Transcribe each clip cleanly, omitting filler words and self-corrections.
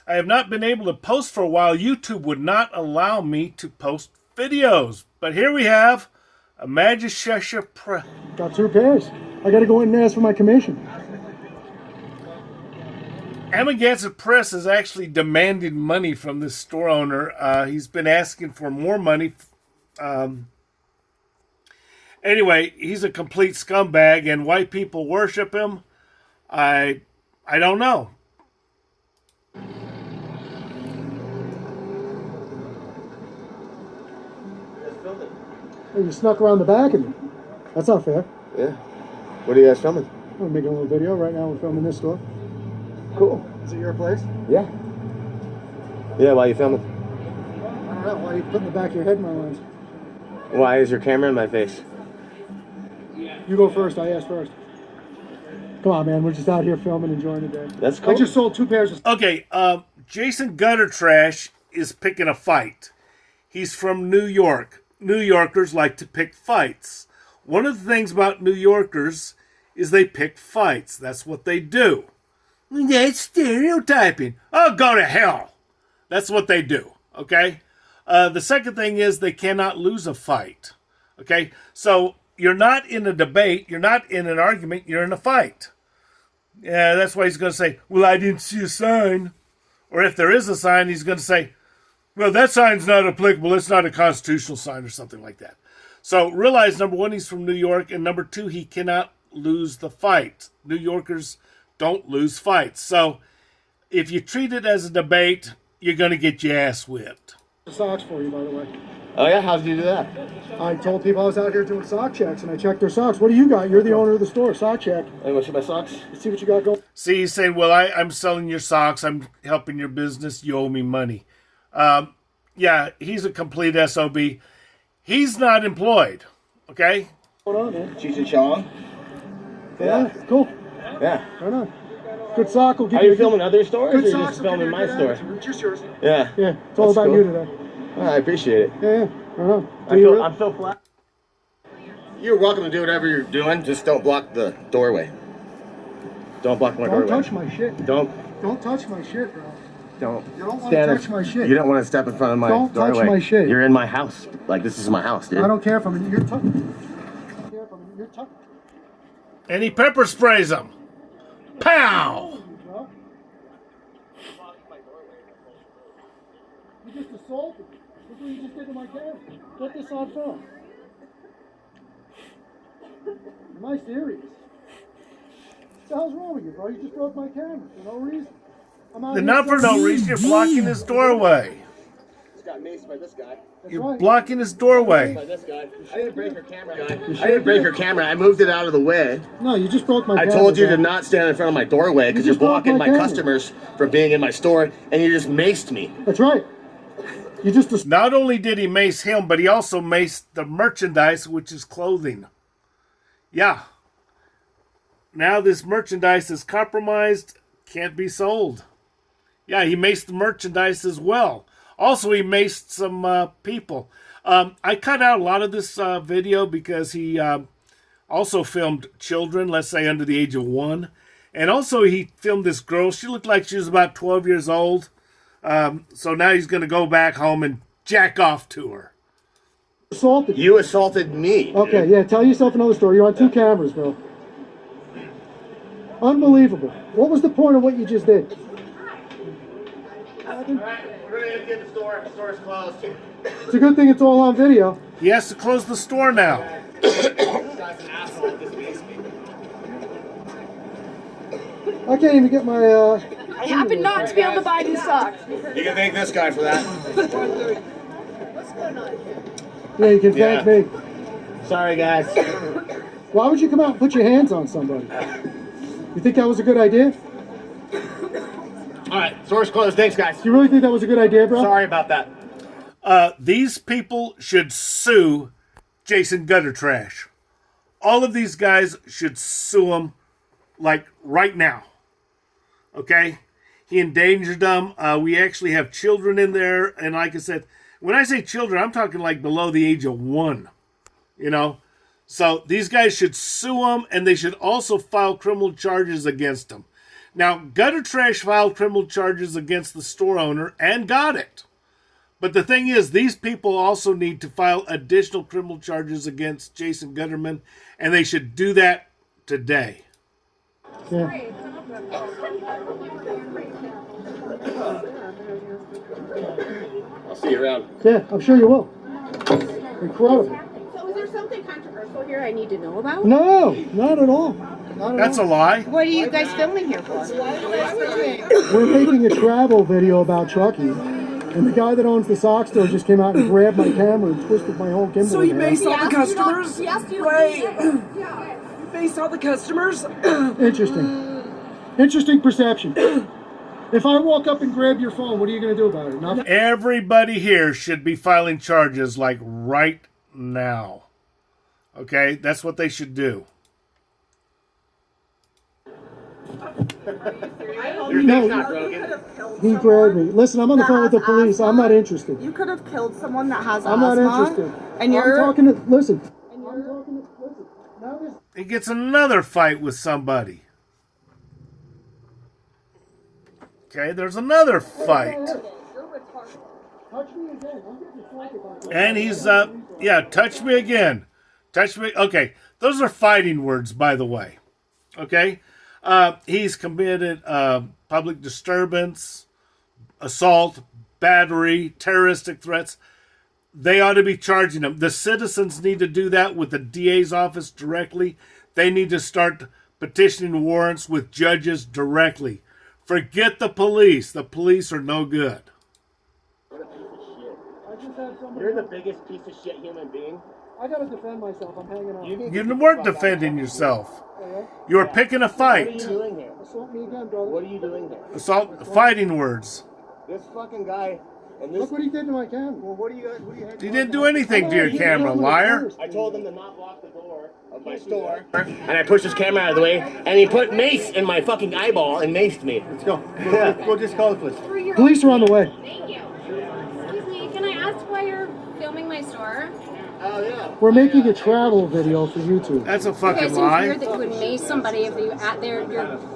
I have not been able to post for a while. YouTube would not allow me to post videos. But here we have a Magishesha Press. Got 2 pairs. I got to go in and ask for my commission. Amagansett Press is actually demanding money from this store owner. He's been asking for more money. Anyway, he's a complete scumbag, and white people worship him. I don't know. Hey, you snuck around the back of me. That's not fair. Yeah. What are you guys filming? I'm making a little video right now. We're filming this store. Cool. Is it your place? Yeah. Yeah, why are you filming? I don't know. Why are you putting the back of your head in my lens? Why is your camera in my face? You go first. I asked first. Come on, man. We're just out here filming, enjoying the day. That's cool. I just sold 2 pairs of... Okay, Jason Gutter Trash is picking a fight. He's from New York. New Yorkers like to pick fights. One of the things about New Yorkers is they pick fights. That's what they do. That's stereotyping. Oh, go to hell. That's what they do, okay? The second thing is they cannot lose a fight, okay? So you're not in a debate. You're not in an argument. You're in a fight. Yeah, that's why he's going to say, well, I didn't see a sign. Or if there is a sign, he's going to say, well, that sign's not applicable. It's not a constitutional sign or something like that. So realize, number one, he's from New York. And number two, he cannot lose the fight. New Yorkers don't lose fights. So if you treat it as a debate, you're going to get your ass whipped. Socks for you, by the way. Oh, yeah? How did you do that? I told people I was out here doing sock checks, and I checked their socks. What do you got? You're the owner of the store. Sock check. Hey, want to see my socks? Let's see what you got going. See, he's saying, well, I'm selling your socks. I'm helping your business. You owe me money. Yeah, he's a complete SOB. He's not employed, okay? What's going on, man? Cheech and Chong? Yeah. Cool. Yeah. Right on. Good sock will give Are you... you filming other stores, or Good are you socks just will give filming you my a good store? attitude. Just yours. Yeah. Yeah, it's all That's about cool. you today. Oh, I appreciate it. Yeah, right on. I'm so flat. You're welcome to do whatever you're doing. Just don't block the doorway. Don't block my doorway. Don't touch my shit. Don't touch my shit, bro. don't. You don't want to touch my shit. You don't want to step in front of my Don't touch doorway. my shit. You're in my house. Like, this is my house, dude. I don't care if I'm in your tuck. I don't care if I'm in your tuck. And he pepper sprays him. Pow! You just assaulted me. Look what you just did to my camera. Get this on film. Am I serious? What the hell's wrong with you, bro? You just broke my camera for no reason. Not for no reason. You're blocking his doorway. Just got maced by this guy. You're blocking his doorway. By this guy. I didn't break your camera, guy. I didn't break your camera. I moved it out of the way. No, you just broke my camera. I told you to bro. not stand in front of my doorway because you're just broke blocking my my camera. customers from being in my store, and you just maced me. That's right. You just... Not only did he mace him, but he also maced the merchandise, which is clothing. Yeah. Now this merchandise is compromised, can't be sold. Yeah, he maced the merchandise as well. Also, he maced some people. I cut out a lot of this video because he also filmed children, let's say under the age of 1. And also he filmed this girl. She looked like she was about 12 years old. So now he's going to go back home and jack off to her. assaulted You assaulted me. Okay, dude. yeah, tell yourself another story. You're on 2 cameras, bro. Unbelievable. What was the point of what you just did? Alright, we're gonna empty the store. The store's closed. It's a good thing it's all on video. He has to close the store now. This guy's an asshole. This maced me. I can't even get my, I happen not to be able to buy new socks. You can thank this guy for that. Yeah, you can thank Yeah. me. Sorry, guys. Why would you come out and put your hands on somebody? You think that was a good idea? Alright, store's closed. Thanks, guys. Do you really think that was a good idea, bro? Sorry about that. These people should sue Jason Gutter Trash. All of these guys should sue him, like, right now. Okay? He endangered them. We actually have children in there. And like I said, when I say children, I'm talking like below the age of 1. You know? So these guys should sue him, and they should also file criminal charges against him. Now, Gutter Trash filed criminal charges against the store owner and got it. But the thing is, these people also need to file additional criminal charges against Jason Gutterman, and they should do that today. Yeah. I'll see you around. Yeah, I'm sure you will. Incredible. So is there something controversial here I need to know about? No, not at all. Not at That's a all. lie. What are you guys filming here for? We're making a travel video about Chucky, and the guy that owns the sock store just came out and grabbed my camera and twisted my whole gimbal. So you in half. based all the customers? Wait, Yeah. you based all the customers? Interesting perception. If I walk up and grab your phone, what are you going to do about it? Nothing. Everybody here should be filing charges like right now. Okay? That's what they should do. Your thing's not broken. He grabbed me. Listen, I'm on the phone with the police. I'm not interested. You could have killed someone that has I'm not asthma. interested. And you're I'm talking to. Listen. I'm talking to. Listen. Now this. He gets another fight with somebody. Okay, there's another fight. Touch me again. I'm getting flanked by. And he's, touch me again. Touch me. Okay, those are fighting words, by the way. Okay? He's committed public disturbance, assault, battery, terroristic threats. They ought to be charging him. The citizens need to do that with the DA's office directly. They need to start petitioning warrants with judges directly. Forget the police. The police are no good. You're the biggest piece of shit human being. I gotta defend myself. I'm hanging out. You weren't defending yourself. You were picking a What are you fight. doing here? Assault me again, brother. What are you doing here? Assault, fighting words. This fucking guy and this. Look what he did to my camera. Well, what do you? He didn't do anything to your camera, liar. I told him to not block the door of my store, and I pushed his camera out of the way, and he put mace in my fucking eyeball and maced me. Let's go. We'll just call the police. Police are on the way. Thank you. Excuse me, can I ask why you're filming my store? Oh yeah. We're making a travel video for YouTube. That's a Okay, it fucking seems lie. weird that you would mace somebody if you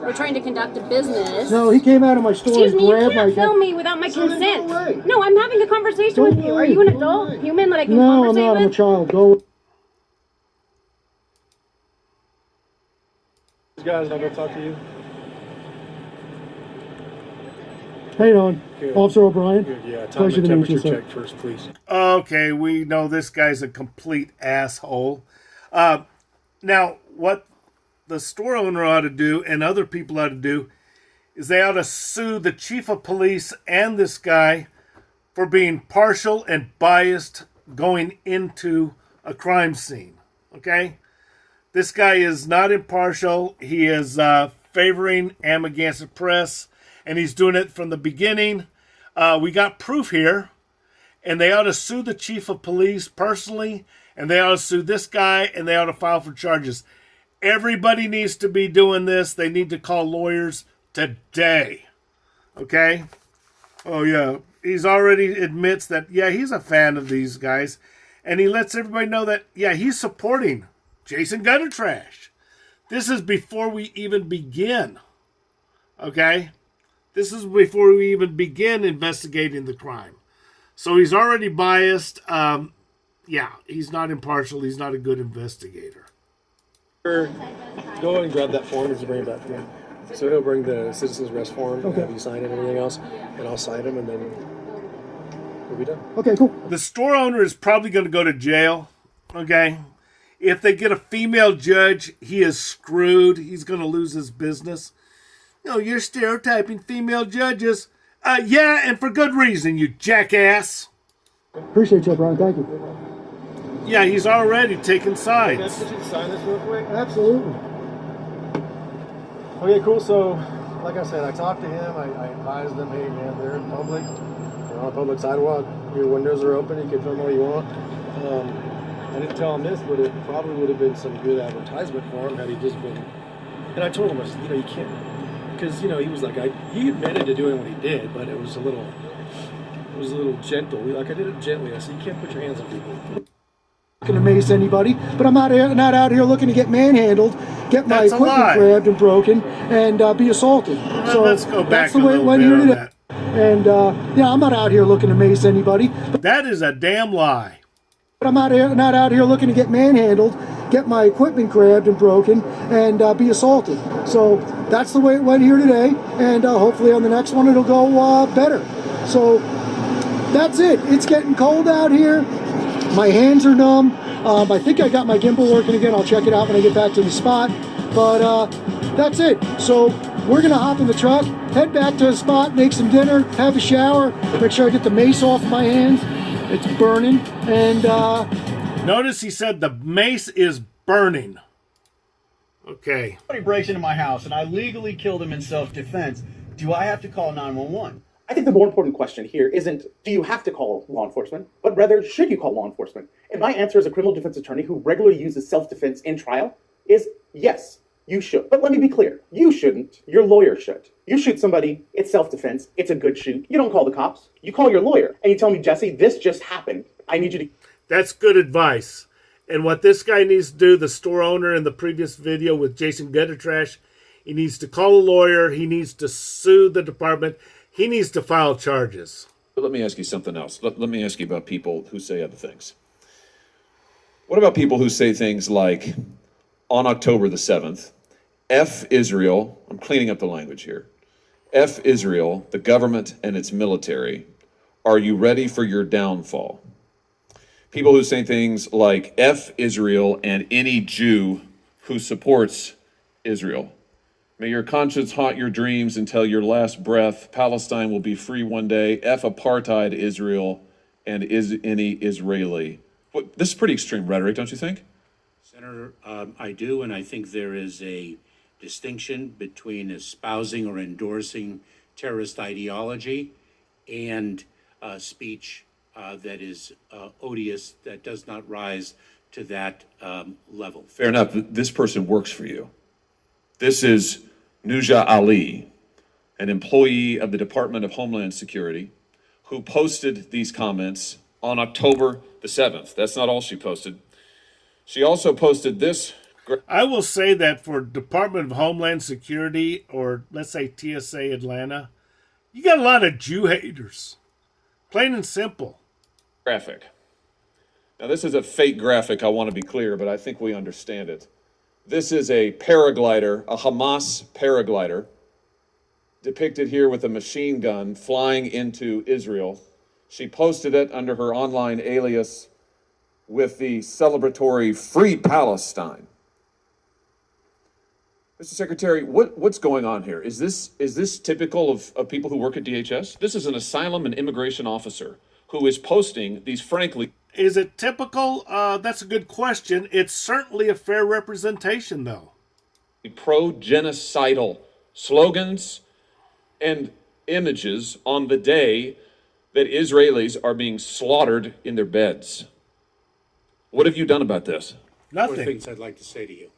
we're trying to conduct a business. No, he came out of my store Excuse and me, you grabbed my can't film camera. me without my So then consent. go away. No, I'm having a conversation Go with you. Are you an away, go adult away. human that I can No, I'm conversate not. I'm a with? child. Go. These guys, I'll go talk to you. How you doing? Good. Officer O'Brien? Good, yeah. Time Pleasure the to meet you, temperature sir. check first, please. Okay, we know this guy's a complete asshole. Now, what the store owner ought to do and other people ought to do is they ought to sue the chief of police and this guy for being partial and biased going into a crime scene. Okay? This guy is not impartial. He is favoring Amagansett Press, and he's doing it from the beginning. We got proof here, and they ought to sue the chief of police personally, and they ought to sue this guy, and they ought to file for charges. Everybody needs to be doing this. They need to call lawyers today. Okay? Oh, yeah. He's already admits that, yeah, he's a fan of these guys, and he lets everybody know that, yeah, he's supporting Jason Gutter Trash. This is before we even begin. Okay? This is before we even begin investigating the crime. So he's already biased. Yeah, he's not impartial. He's not a good investigator. Go ahead and grab that form and just bring it back to me. So he'll bring the citizen's arrest form and have you sign it and everything else, and I'll sign them, and then we'll be done. Okay, cool. The store owner is probably going to go to jail. Okay? If they get a female judge, he is screwed. He's going to lose his business. No, you're stereotyping female judges. Yeah, and for good reason, you jackass. Appreciate you, O'Brien. Thank you. Yeah, he's already taken Can I sides. just get you to sign this real quick? Absolutely. Okay, cool. So, like I said, I talked to him. I advised them, hey, man, they're in public. They're on a public sidewalk. Your windows are open. You can film all you want. I didn't tell him this, but it probably would have been some good advertisement for him had he just been. And I told him, I said, you can't, because he was like, he admitted to doing what he did, but it was a little gentle. I did it gently. I said, you can't put your hands on people. to mace anybody, but I'm not out here looking to get manhandled, get my That's a equipment lie. grabbed and broken, and be assaulted. Well, So let's go back that's a the way it little went bit here on today. that. And yeah, I'm not out here looking to mace anybody, That is a damn lie. but I'm not out here looking to get manhandled, get my equipment grabbed and broken, and be assaulted. So that's the way it went here today, and hopefully on the next one it'll go better. So that's it. It's getting cold out here. My hands are numb. I think I got my gimbal working again. I'll check it out when I get back to the spot. But that's it. So we're going to hop in the truck, head back to the spot, make some dinner, have a shower, make sure I get the mace off my hands. It's burning. And Notice he said the mace is burning. Okay. Somebody breaks into my house and I legally killed him in self-defense. Do I have to call 911? I think the more important question here isn't do you have to call law enforcement, but rather should you call law enforcement? And my answer as a criminal defense attorney who regularly uses self-defense in trial is yes, you should. But let me be clear, you shouldn't, your lawyer should. You shoot somebody, it's self-defense, it's a good shoot. You don't call the cops, you call your lawyer and you tell me, Jesse, this just happened. I need you to... That's good advice. And what this guy needs to do, the store owner in the previous video with Jason Gutter Trash, he needs to call a lawyer, he needs to sue the department, he needs to file charges. But let me ask you something else. Let me ask you about people who say other things. What about people who say things like, on October the 7th, F Israel, I'm cleaning up the language here, F Israel, the government and its military, are you ready for your downfall? People who say things like F Israel and any Jew who supports Israel. May your conscience haunt your dreams until your last breath. Palestine will be free one day. F apartheid Israel and is any Israeli. This is pretty extreme rhetoric, don't you think? Senator, I do, and I think there is a distinction between espousing or endorsing terrorist ideology and speech that is odious, that does not rise to that level. Fair enough. This person works for you. This is Nuja Ali, an employee of the Department of Homeland Security, who posted these comments on October the 7th. That's not all she posted. She also posted this. I will say that for Department of Homeland Security, or let's say TSA Atlanta, you got a lot of Jew haters. Plain and simple. Graphic. Now, this is a fake graphic, I want to be clear, but I think we understand it. This is a paraglider, a Hamas paraglider, depicted here with a machine gun flying into Israel. She posted it under her online alias with the celebratory Free Palestine. Mr. Secretary, what's going on here? Is this typical of people who work at DHS? This is an asylum and immigration officer who is posting these frankly... Is it typical? That's a good question. It's certainly a fair representation, though. Pro-genocidal slogans and images on the day that Israelis are being slaughtered in their beds. What have you done about this? Nothing. 4 things I'd like to say to you.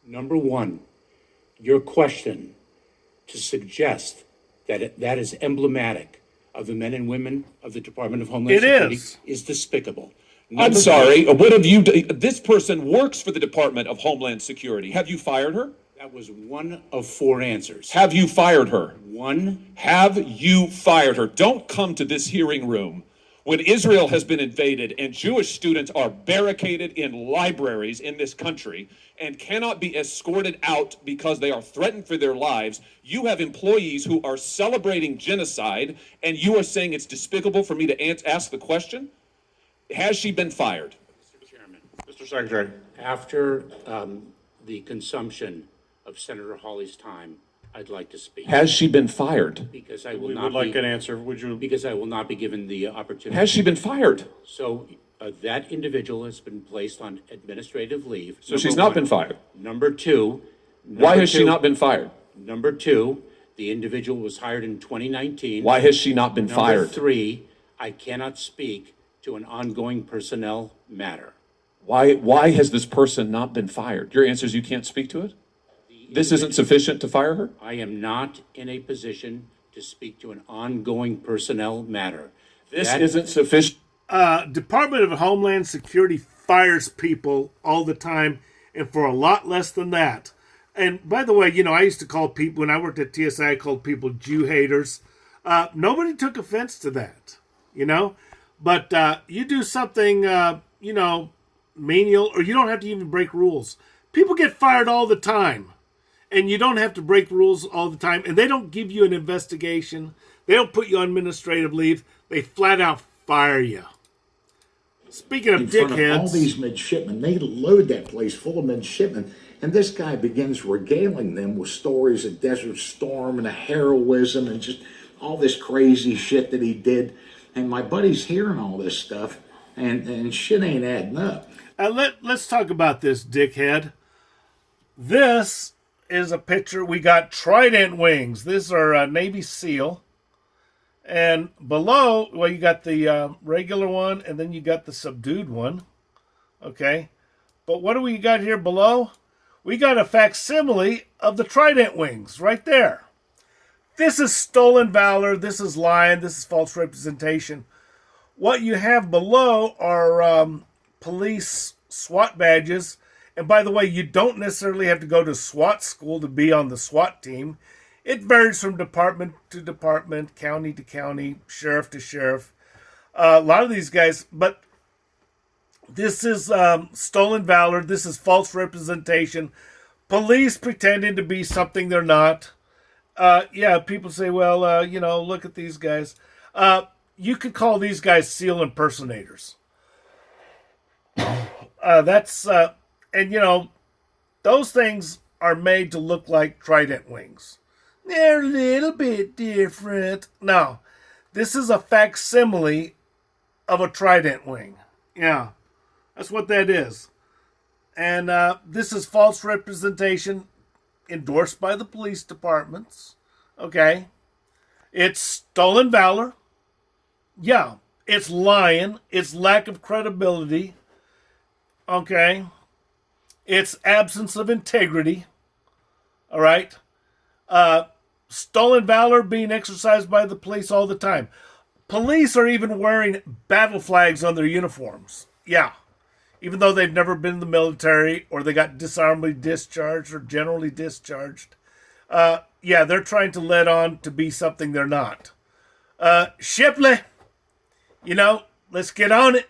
Number one, your question to suggest that that is emblematic of the men and women of the Department of Homeland Security is despicable. I'm sorry, what have you done? This person works for the Department of Homeland Security. Have you fired her? That was one of 4 answers. Have you fired her? One. Have you fired her? Don't come to this hearing room when Israel has been invaded and Jewish students are barricaded in libraries in this country and cannot be escorted out because they are threatened for their lives. You have employees who are celebrating genocide, and you are saying it's despicable for me to ask the question? Has she been fired? Mr. Chairman. Mr. Secretary. After the consumption of Senator Hawley's time, I'd like to speak. Has she been fired? Because I will We not would like be, an answer. Would you? because I will not be given the opportunity. Has she been fired? So that individual has been placed on administrative leave. So she's not been fired. Number two. Why has she not been fired? Number two, the individual was hired in 2019. Why has she not been fired? Number three, I cannot speak to an ongoing personnel matter. Why has this person not been fired? Your answer is you can't speak to it? This isn't sufficient to fire her? I am not in a position to speak to an ongoing personnel matter. This isn't sufficient. Department of Homeland Security fires people all the time, and for a lot less than that. And by the way, I used to call people, when I worked at TSA, I called people Jew haters. Nobody took offense to that, But you do something, menial, or you don't have to even break rules. People get fired all the time, and you don't have to break rules all the time, and they don't give you an investigation. They don't put you on administrative leave. They flat out fire you. Speaking of dickheads, all these midshipmen, they load that place full of midshipmen, and this guy begins regaling them with stories of Desert Storm and a heroism and just all this crazy shit that he did. And my buddy's hearing all this stuff, and shit ain't adding up. Let's talk about this, dickhead. This is a picture. We got trident wings. These are Navy SEAL. And below, you got the regular one, and then you got the subdued one. Okay. But what do we got here below? We got a facsimile of the trident wings right there. This is stolen valor. This is lying. This is false representation. What you have below are police SWAT badges. And by the way, you don't necessarily have to go to SWAT school to be on the SWAT team. It varies from department to department, county to county, sheriff to sheriff. A lot of these guys, but this is stolen valor. This is false representation. Police pretending to be something they're not. People say, well, look at these guys. You could call these guys SEAL impersonators. Those things are made to look like trident wings. They're a little bit different. No, this is a facsimile of a trident wing. Yeah, that's what that is. And this is false representation endorsed by the police departments. Okay. It's stolen valor. Yeah. It's lying. It's lack of credibility. Okay. It's absence of integrity. All right. Stolen valor being exercised by the police all the time. Police are even wearing battle flags on their uniforms. Yeah. Even though they've never been in the military or they got dishonorably discharged or generally discharged. They're trying to let on to be something they're not. Shipley, let's get on it.